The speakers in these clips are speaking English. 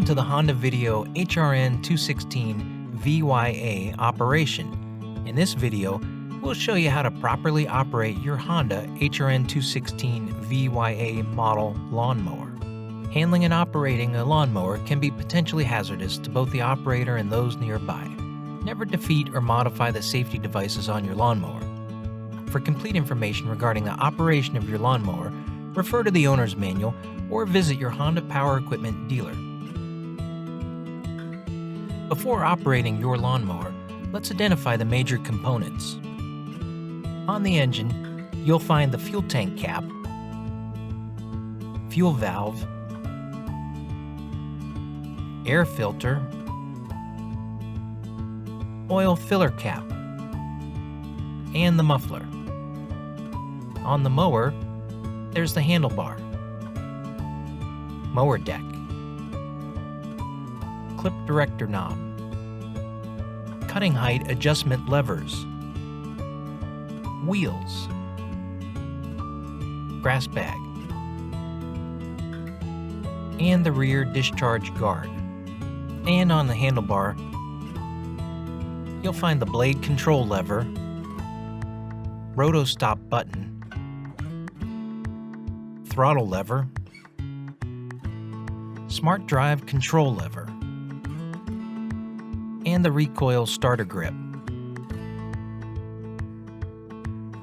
to the Honda Video HRN216 VYA operation. In this video, we'll show you how to properly operate your Honda HRN216 VYA model lawnmower. Handling and operating a lawnmower can be potentially hazardous to both the operator and those nearby. Never defeat or modify the safety devices on your lawnmower. For complete information regarding the operation of your lawnmower, refer to the owner's manual or visit your Honda Power Equipment dealer. Before operating your lawnmower, let's identify the major components. On the engine, you'll find the fuel tank cap, fuel valve, air filter, oil filler cap, and the muffler. On the mower, there's the handlebar, mower deck, clip director knob, cutting height adjustment levers, wheels, grass bag, and the rear discharge guard. And on the handlebar, you'll find the blade control lever, roto stop button, throttle lever, smart drive control lever, and the recoil starter grip.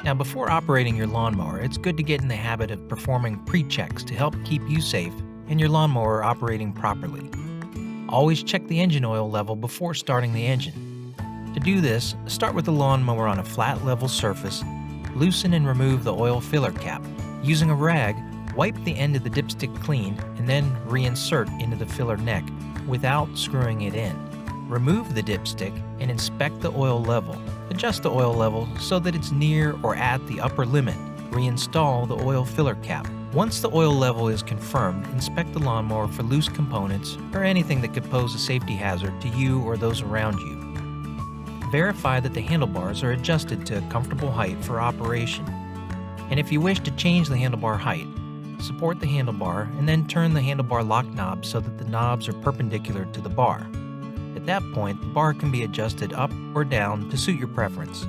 Now, before operating your lawnmower, it's good to get in the habit of performing pre-checks to help keep you safe and your lawnmower operating properly. Always check the engine oil level before starting the engine. To do this, start with the lawnmower on a flat level surface, loosen and remove the oil filler cap. Using a rag, wipe the end of the dipstick clean and then reinsert into the filler neck without screwing it in. Remove the dipstick and inspect the oil level. Adjust the oil level so that it's near or at the upper limit. Reinstall the oil filler cap. Once the oil level is confirmed, inspect the lawnmower for loose components or anything that could pose a safety hazard to you or those around you. Verify that the handlebars are adjusted to a comfortable height for operation. And if you wish to change the handlebar height, support the handlebar and then turn the handlebar lock knob so that the knobs are perpendicular to the bar. At that point, the bar can be adjusted up or down to suit your preference.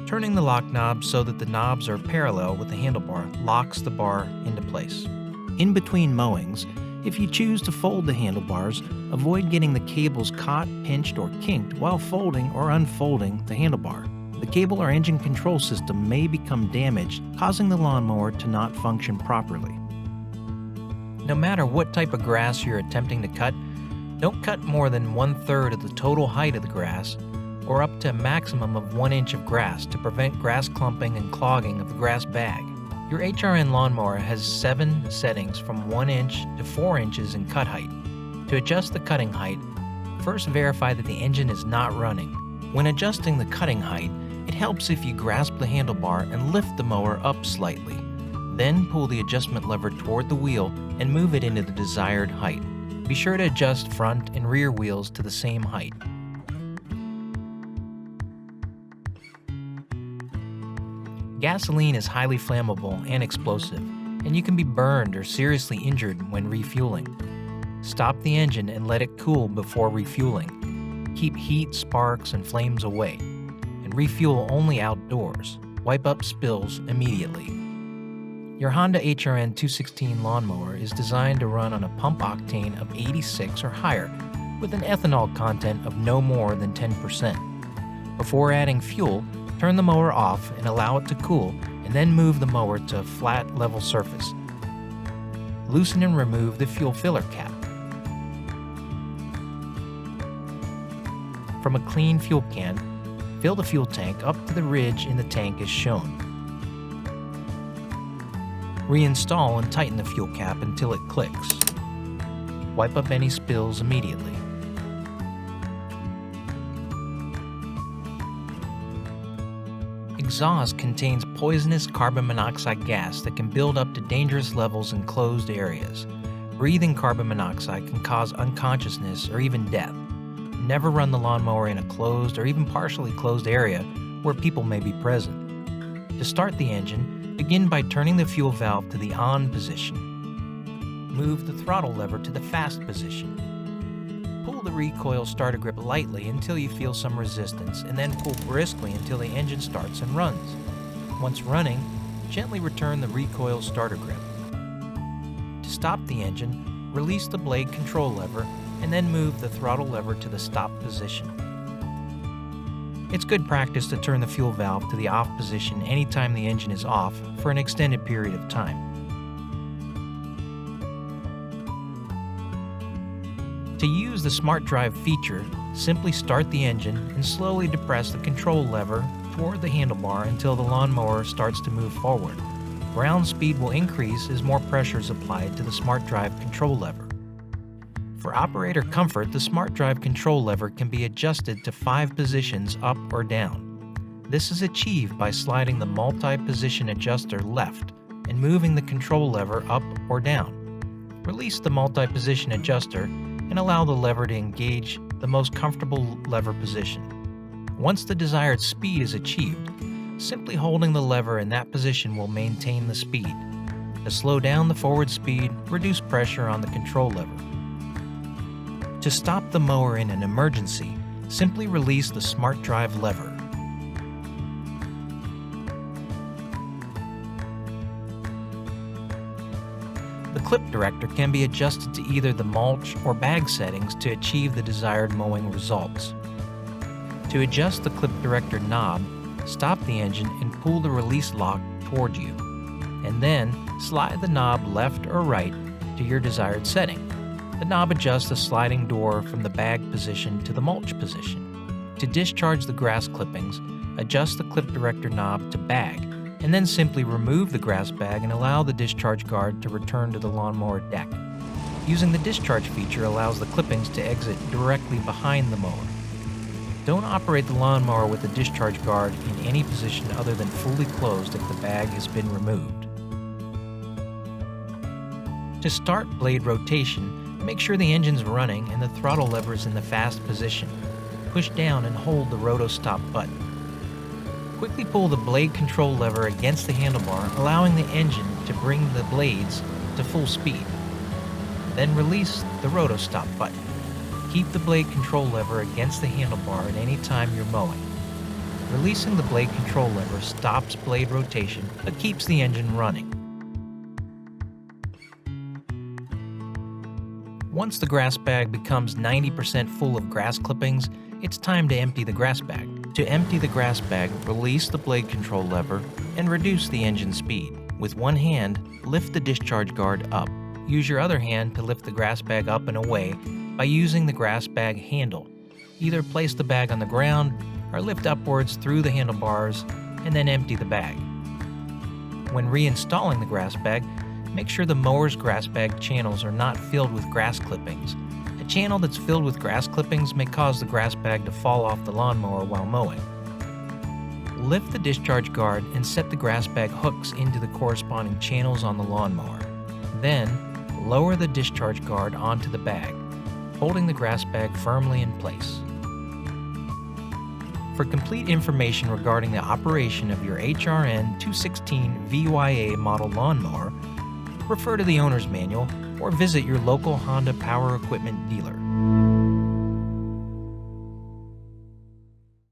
Turning the lock knob so that the knobs are parallel with the handlebar locks the bar into place. In between mowings, if you choose to fold the handlebars, avoid getting the cables caught, pinched, or kinked while folding or unfolding the handlebar. The cable or engine control system may become damaged, causing the lawnmower to not function properly. No matter what type of grass you're attempting to cut, don't cut more than 1/3 of the total height of the grass, or up to a maximum of 1 inch of grass to prevent grass clumping and clogging of the grass bag. Your HRN lawnmower has 7 settings from 1 inch to 4 inches in cut height. To adjust the cutting height, first verify that the engine is not running. When adjusting the cutting height, it helps if you grasp the handlebar and lift the mower up slightly. Then pull the adjustment lever toward the wheel and move it into the desired height. Be sure to adjust front and rear wheels to the same height. Gasoline is highly flammable and explosive, and you can be burned or seriously injured when refueling. Stop the engine and let it cool before refueling. Keep heat, sparks, and flames away, and refuel only outdoors. Wipe up spills immediately. Your Honda HRN216 lawnmower is designed to run on a pump octane of 86 or higher, with an ethanol content of no more than 10%. Before adding fuel, turn the mower off and allow it to cool, and then move the mower to a flat, level surface. Loosen and remove the fuel filler cap. From a clean fuel can, fill the fuel tank up to the ridge in the tank as shown. Reinstall and tighten the fuel cap until it clicks. Wipe up any spills immediately. Exhaust contains poisonous carbon monoxide gas that can build up to dangerous levels in closed areas. Breathing carbon monoxide can cause unconsciousness or even death. Never run the lawnmower in a closed or even partially closed area where people may be present. To start the engine, begin by turning the fuel valve to the on position. Move the throttle lever to the fast position. Pull the recoil starter grip lightly until you feel some resistance, and then pull briskly until the engine starts and runs. Once running, gently return the recoil starter grip. To stop the engine, release the blade control lever and then move the throttle lever to the stop position. It's good practice to turn the fuel valve to the off position anytime the engine is off for an extended period of time. To use the Smart Drive feature, simply start the engine and slowly depress the control lever toward the handlebar until the lawnmower starts to move forward. Ground speed will increase as more pressure is applied to the Smart Drive control lever. For operator comfort, the Smart Drive control lever can be adjusted to 5 positions up or down. This is achieved by sliding the multi-position adjuster left and moving the control lever up or down. Release the multi-position adjuster and allow the lever to engage the most comfortable lever position. Once the desired speed is achieved, simply holding the lever in that position will maintain the speed. To slow down the forward speed, reduce pressure on the control lever. To stop the mower in an emergency, simply release the Smart Drive lever. The clip director can be adjusted to either the mulch or bag settings to achieve the desired mowing results. To adjust the clip director knob, stop the engine and pull the release lock toward you, and then slide the knob left or right to your desired setting. The knob adjusts the sliding door from the bag position to the mulch position. To discharge the grass clippings, adjust the clip director knob to bag, and then simply remove the grass bag and allow the discharge guard to return to the lawnmower deck. Using the discharge feature allows the clippings to exit directly behind the mower. Don't operate the lawnmower with the discharge guard in any position other than fully closed if the bag has been removed. To start blade rotation, make sure the engine's running and the throttle lever is in the fast position. Push down and hold the roto stop button. Quickly pull the blade control lever against the handlebar, allowing the engine to bring the blades to full speed. Then release the roto stop button. Keep the blade control lever against the handlebar at any time you're mowing. Releasing the blade control lever stops blade rotation but keeps the engine running. Once the grass bag becomes 90% full of grass clippings, it's time to empty the grass bag. To empty the grass bag, release the blade control lever and reduce the engine speed. With one hand, lift the discharge guard up. Use your other hand to lift the grass bag up and away by using the grass bag handle. Either place the bag on the ground or lift upwards through the handlebars and then empty the bag. When reinstalling the grass bag, make sure the mower's grass bag channels are not filled with grass clippings. A channel that's filled with grass clippings may cause the grass bag to fall off the lawnmower while mowing. Lift the discharge guard and set the grass bag hooks into the corresponding channels on the lawnmower. Then, lower the discharge guard onto the bag, holding the grass bag firmly in place. For complete information regarding the operation of your HRN216 VYA model lawnmower, refer to the owner's manual or visit your local Honda power equipment dealer.